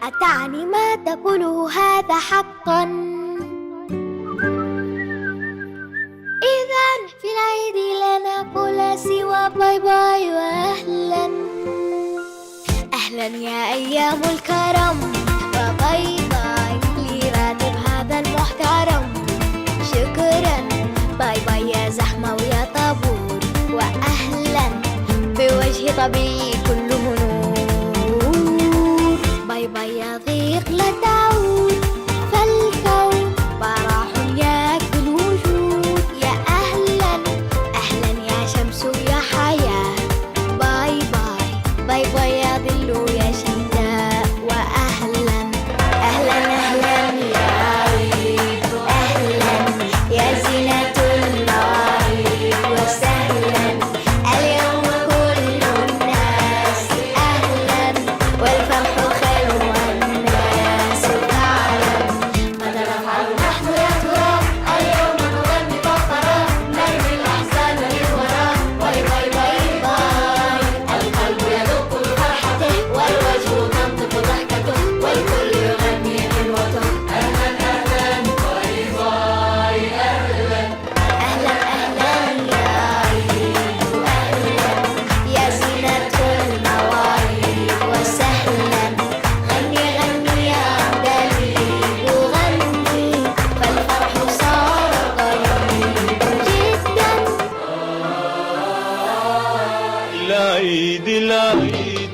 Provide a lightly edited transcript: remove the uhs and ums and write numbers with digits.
أتعني ما تقوله هذا حقا؟ إذا في العيد لا نقول سوى باي باي وأهلا. أهلا يا أيام الكرم وباي باي لراتب هذا المحترم. شكرا باي باي يا زحمة ويا طابور، وأهلا بوجه طبيعي كله نور. باي باي يا ضيق لا تعود، فالكون براح ياكل وجود. يا أهلا أهلا يا شمس يا حياة. باي باي باي باي يا ظل يا شتاء، وأهلا أهلا أهلا يا عيد، أهلا يا زينة المواعيد، وسهلا اليوم كل الناس. أهلا والفرح خير والناس تعلم ماذا نفعل نحن يا ترى. اليوم نغني فقرة نرمي الأحزان للوراء. باي باي باي باي القلب يدق بفرحته، والوجه تنطق ضحكته، والكل يغني حلوته. أهلا أهلا باي باي أهلا أهلا أهلا يا عيد، وأهلا يا زينة المواعيد، وسهلا غني غني يا دليل وغني، فالفرح صار قريب جدا. العيد العيد